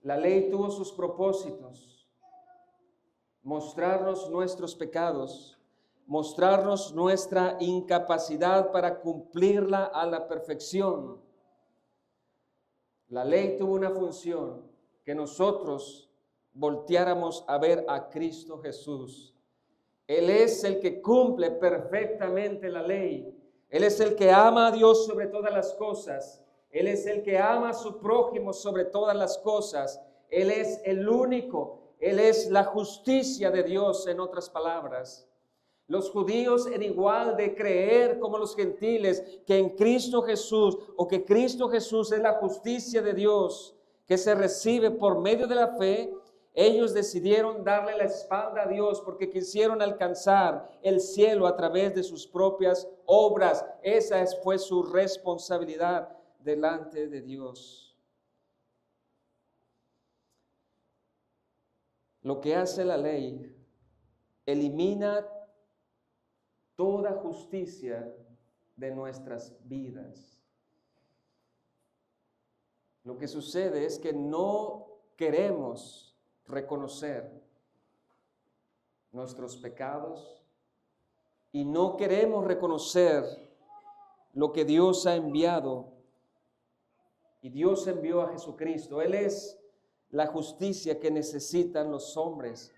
La ley tuvo sus propósitos: mostrarnos nuestros pecados, mostrarnos nuestra incapacidad para cumplirla a la perfección. La ley tuvo una función: que nosotros volteáramos a ver a Cristo Jesús. Él es el que cumple perfectamente la ley. Él es el que ama a Dios sobre todas las cosas. Él es el que ama a su prójimo sobre todas las cosas. Él es el único. Él es la justicia de Dios, en otras palabras. Los judíos, en igual de creer como los gentiles que en Cristo Jesús, o que Cristo Jesús es la justicia de Dios que se recibe por medio de la fe, ellos decidieron darle la espalda a Dios porque quisieron alcanzar el cielo a través de sus propias obras. Esa fue su responsabilidad delante de Dios. Lo que hace la ley elimina toda justicia de nuestras vidas. Lo que sucede es que no queremos reconocer nuestros pecados y no queremos reconocer lo que Dios ha enviado. Y Dios envió a Jesucristo. Él es la justicia que necesitan los hombres.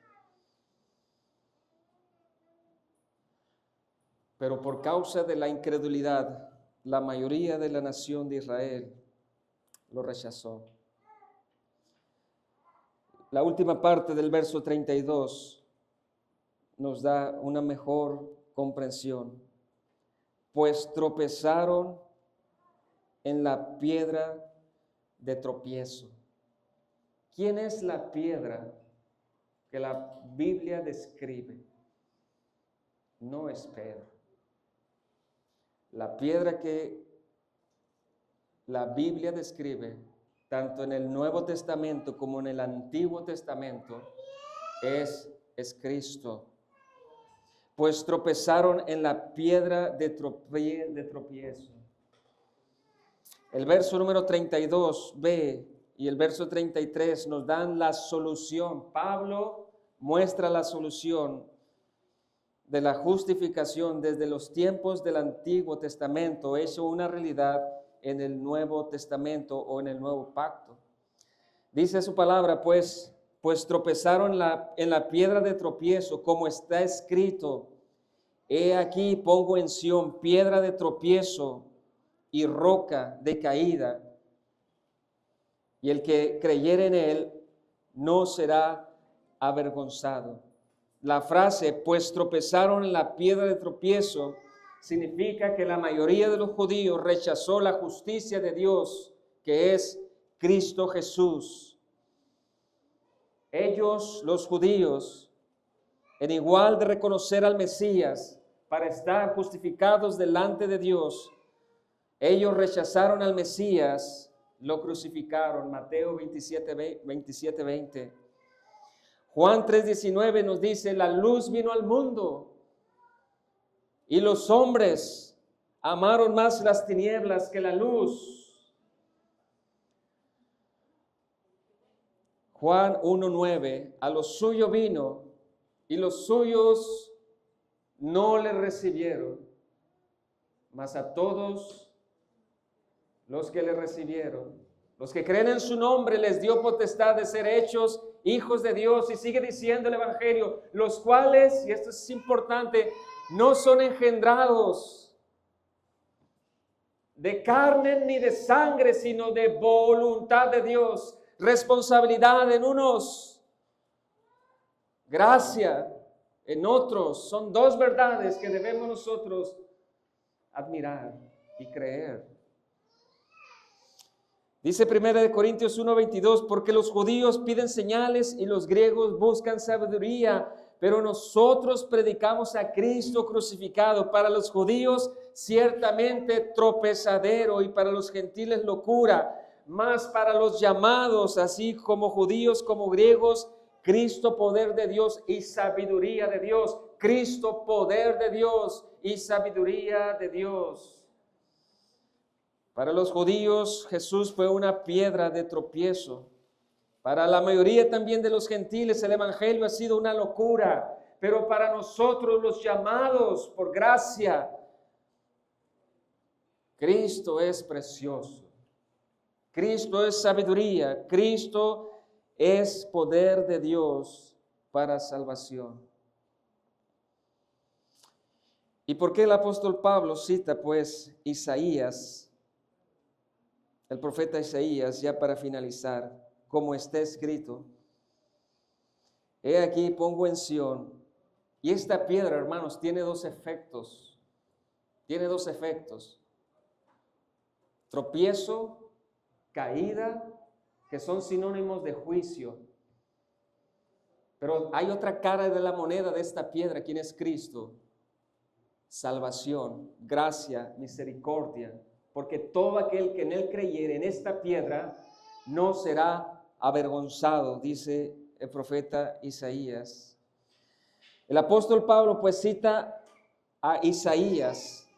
Pero por causa de la incredulidad, la mayoría de la nación de Israel lo rechazó. La última parte del verso 32 nos da una mejor comprensión. Pues tropezaron en la piedra de tropiezo. ¿Quién es la piedra que la Biblia describe? No es Pedro. La piedra que la Biblia describe, tanto en el Nuevo Testamento como en el Antiguo Testamento, es Cristo. Pues tropezaron en la piedra de tropiezo. El verso número 32b y el verso 33 nos dan la solución. Pablo muestra la solución de la justificación desde los tiempos del Antiguo Testamento, hecho una realidad en el Nuevo Testamento o en el Nuevo Pacto. Dice su palabra, pues tropezaron en la piedra de tropiezo, como está escrito: he aquí pongo en Sión piedra de tropiezo y roca de caída, y el que creyere en él no será avergonzado. La frase, pues tropezaron en la piedra de tropiezo, significa que la mayoría de los judíos rechazó la justicia de Dios, que es Cristo Jesús. Ellos, los judíos, en igual de reconocer al Mesías para estar justificados delante de Dios, ellos rechazaron al Mesías lo crucificaron. Mateo 27:20. Juan 3:19 nos dice, la luz vino al mundo y los hombres amaron más las tinieblas que la luz. Juan 1:9, a lo suyo vino y los suyos no le recibieron, mas a todos los que le recibieron, los que creen en su nombre, les dio potestad de ser hechos hijos de Dios. Y sigue diciendo el Evangelio, los cuales, y esto es importante, no son engendrados de carne ni de sangre, sino de voluntad de Dios. Responsabilidad en unos, gracia en otros. Son dos verdades que debemos nosotros admirar y creer. Dice 1 Corintios 1:22, porque los judíos piden señales y los griegos buscan sabiduría, pero nosotros predicamos a Cristo crucificado, para los judíos ciertamente tropezadero y para los gentiles locura, mas para los llamados, así como judíos como griegos, Cristo poder de Dios y sabiduría de Dios. Cristo poder de Dios y sabiduría de Dios. Para los judíos Jesús fue una piedra de tropiezo. Para la mayoría también de los gentiles el evangelio ha sido una locura. Pero para nosotros los llamados por gracia, Cristo es precioso. Cristo es sabiduría. Cristo es poder de Dios para salvación. ¿Y por qué el apóstol Pablo cita pues Isaías? El profeta Isaías, ya para finalizar, como está escrito, he aquí pongo en Sión, y esta piedra, hermanos, tiene dos efectos, tropiezo, caída, que son sinónimos de juicio, pero hay otra cara de la moneda de esta piedra, ¿quién es Cristo? Salvación, gracia, misericordia. Porque todo aquel que en él creyere, en esta piedra, no será avergonzado, dice el profeta Isaías. El apóstol Pablo pues cita a Isaías,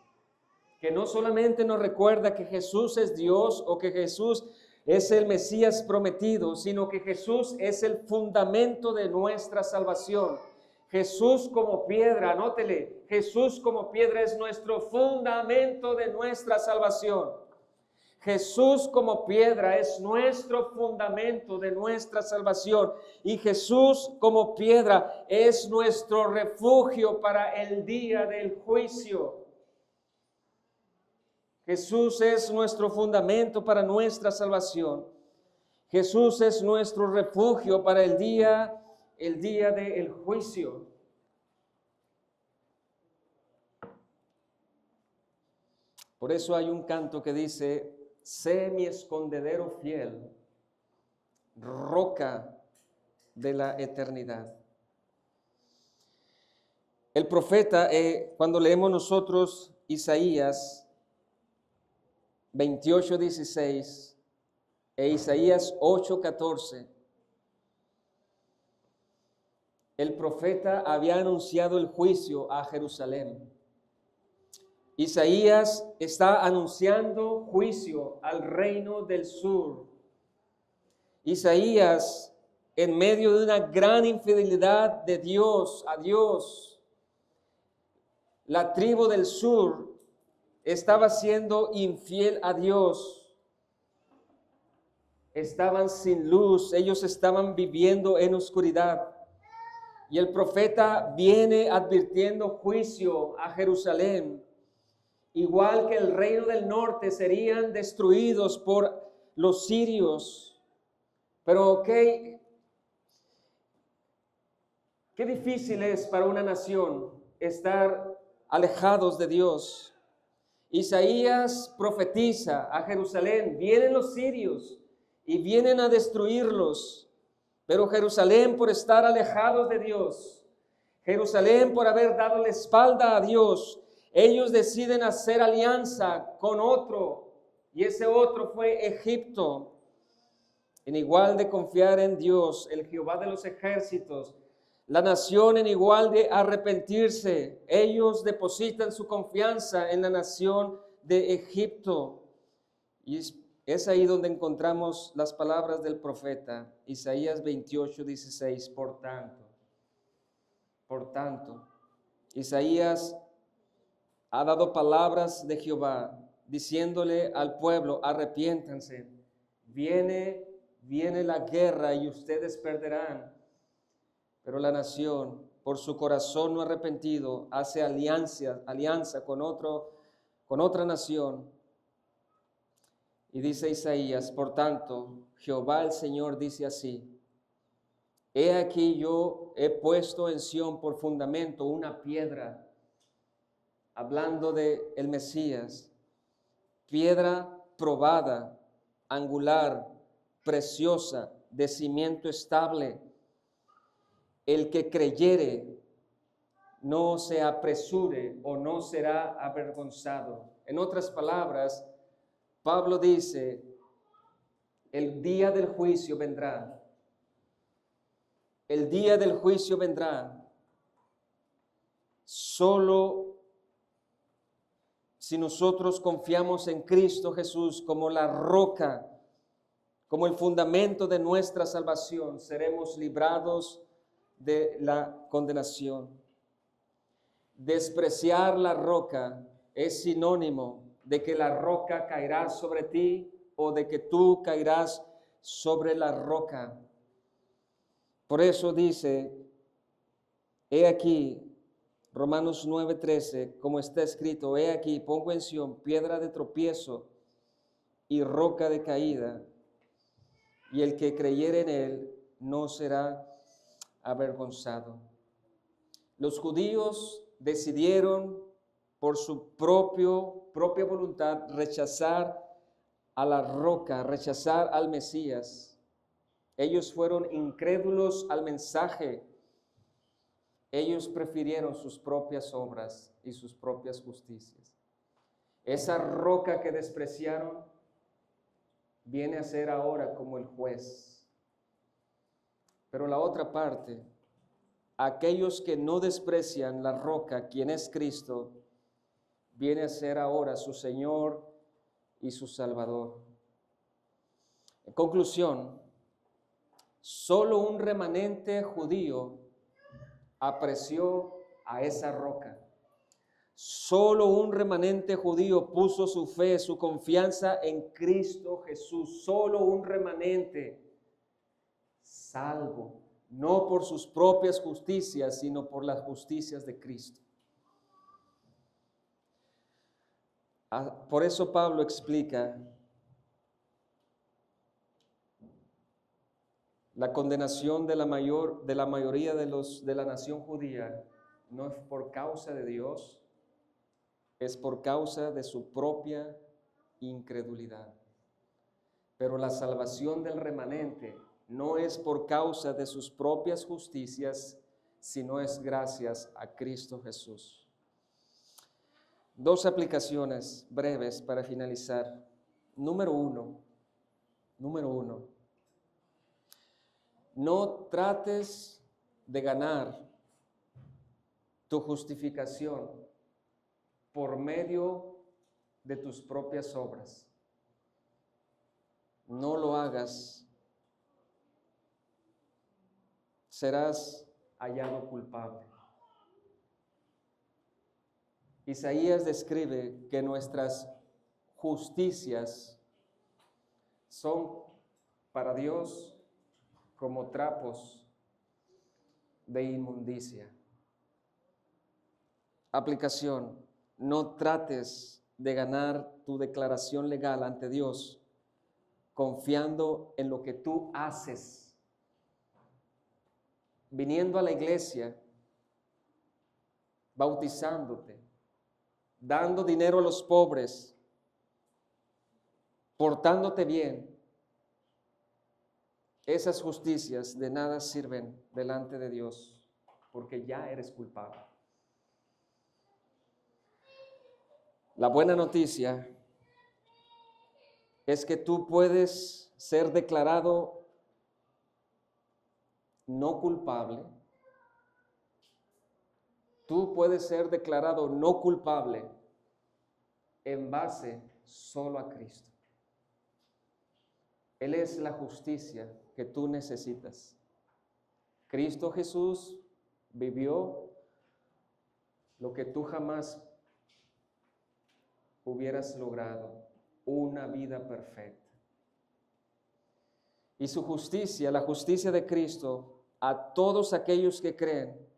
que no solamente nos recuerda que Jesús es Dios o que Jesús es el Mesías prometido, sino que Jesús es el fundamento de nuestra salvación. Jesús como piedra, anótele, Jesús como piedra es nuestro fundamento de nuestra salvación. Jesús como piedra es nuestro fundamento de nuestra salvación. Y Jesús como piedra es nuestro refugio para el día del juicio. Jesús es nuestro fundamento para nuestra salvación. Jesús es nuestro refugio para el día del juicio. Por eso hay un canto que dice, sé mi escondedero fiel, roca de la eternidad. El profeta, cuando leemos nosotros Isaías 28:16 e Isaías 8:14, el profeta había anunciado el juicio a Jerusalén. Isaías está anunciando juicio al reino del sur. Isaías, en medio de una gran infidelidad de Dios a Dios, la tribu del sur estaba siendo infiel a Dios. Estaban sin luz, ellos estaban viviendo en oscuridad. Y el profeta viene advirtiendo juicio a Jerusalén, igual que el reino del norte serían destruidos por los sirios. Pero qué difícil es para una nación estar alejados de Dios. Isaías profetiza a Jerusalén, vienen los sirios y vienen a destruirlos. Pero Jerusalén, por estar alejados de Dios, Jerusalén por haber dado la espalda a Dios, ellos deciden hacer alianza con otro y ese otro fue Egipto. En igual de confiar en Dios, el Jehová de los ejércitos, la nación en igual de arrepentirse, ellos depositan su confianza en la nación de Egipto. Y es ahí donde encontramos las palabras del profeta, Isaías 28:16, por tanto, Isaías ha dado palabras de Jehová, diciéndole al pueblo, arrepiéntanse, viene la guerra y ustedes perderán. Pero la nación, por su corazón no arrepentido, hace alianza con otra nación. Y dice Isaías, por tanto, Jehová el Señor dice así, he aquí yo he puesto en Sión por fundamento una piedra, hablando de el Mesías, piedra probada, angular, preciosa, de cimiento estable. El que creyere no se apresure o no será avergonzado. En otras palabras, Pablo dice, el día del juicio vendrá. El día del juicio vendrá. Solo si nosotros confiamos en Cristo Jesús como la roca, como el fundamento de nuestra salvación, seremos librados de la condenación. Despreciar la roca es sinónimo de que la roca caerá sobre ti o de que tú caerás sobre la roca. Por eso dice, he aquí, Romanos 9:13, como está escrito, he aquí, pongo en Sión piedra de tropiezo y roca de caída, y el que creyere en él no será avergonzado. Los judíos decidieron por su propia voluntad rechazar a la roca, rechazar al Mesías. Ellos fueron incrédulos al mensaje. Ellos prefirieron sus propias obras y sus propias justicias. Esa roca que despreciaron viene a ser ahora como el juez. Pero la otra parte, aquellos que no desprecian la roca, quien es Cristo, viene a ser ahora su Señor y su Salvador. En conclusión, solo un remanente judío apreció a esa roca. Solo un remanente judío puso su fe, su confianza en Cristo Jesús. Solo un remanente salvo, no por sus propias justicias, sino por las justicias de Cristo. Por eso Pablo explica la condenación de la mayoría de la nación judía no es por causa de Dios, es por causa de su propia incredulidad. Pero la salvación del remanente no es por causa de sus propias justicias, sino es gracias a Cristo Jesús. Dos aplicaciones breves para finalizar. Número uno, no trates de ganar tu justificación por medio de tus propias obras. No lo hagas. Serás hallado culpable. Isaías describe que nuestras justicias son para Dios como trapos de inmundicia. Aplicación: no trates de ganar tu declaración legal ante Dios confiando en lo que tú haces, viniendo a la iglesia, bautizándote, dando dinero a los pobres, portándote bien. Esas justicias de nada sirven delante de Dios, porque ya eres culpable. La buena noticia es que tú puedes ser declarado no culpable. Tú puedes ser declarado no culpable en base solo a Cristo. Él es la justicia que tú necesitas. Cristo Jesús vivió lo que tú jamás hubieras logrado, una vida perfecta. Y su justicia, la justicia de Cristo, a todos aquellos que creen,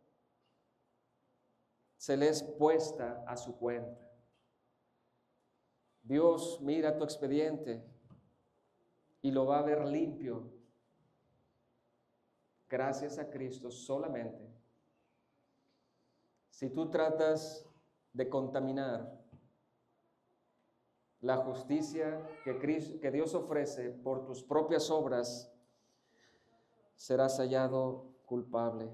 se les puesta a su cuenta. Dios mira tu expediente y lo va a ver limpio, gracias a Cristo solamente. Si tú tratas de contaminar la justicia que Dios ofrece por tus propias obras, serás hallado culpable.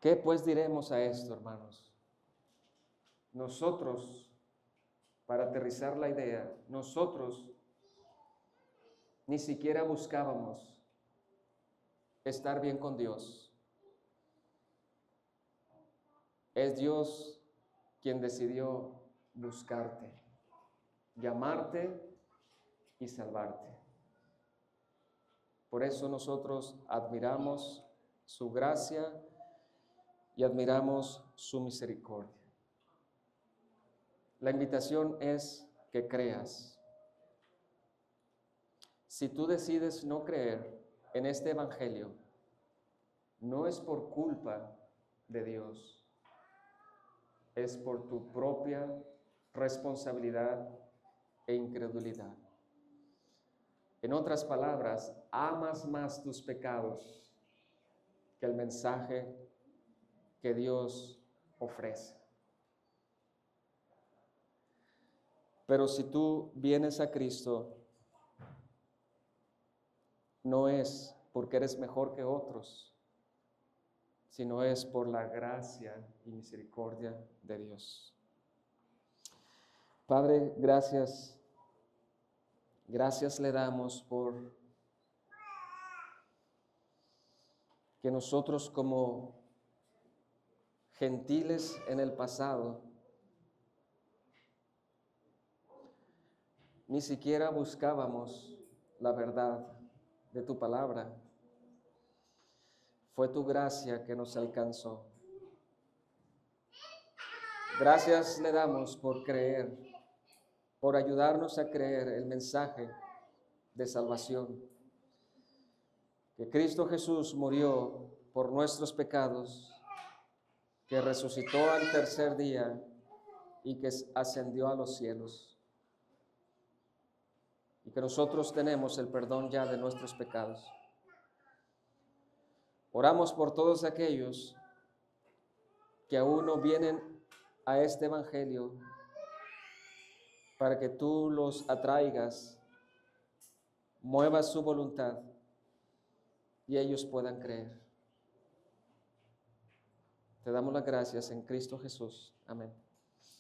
¿Qué pues diremos a esto, hermanos? Nosotros, para aterrizar la idea, nosotros ni siquiera buscábamos estar bien con Dios. Es Dios quien decidió buscarte, llamarte y salvarte. Por eso nosotros admiramos su gracia y admiramos su misericordia. La invitación es que creas. Si tú decides no creer en este evangelio, no es por culpa de Dios, es por tu propia responsabilidad e incredulidad. En otras palabras, amas más tus pecados que el mensaje que Dios ofrece. Pero si tú vienes a Cristo, no es porque eres mejor que otros, sino es por la gracia y misericordia de Dios. Padre, gracias. Gracias le damos por que nosotros como gentiles en el pasado ni siquiera buscábamos la verdad de tu palabra. Fue tu gracia que nos alcanzó. Gracias le damos por creer, por ayudarnos a creer el mensaje de salvación. Que Cristo Jesús murió por nuestros pecados, que resucitó al tercer día y que ascendió a los cielos. Y que nosotros tenemos el perdón ya de nuestros pecados. Oramos por todos aquellos que aún no vienen a este evangelio, para que tú los atraigas, muevas su voluntad y ellos puedan creer. Te damos las gracias en Cristo Jesús. Amén.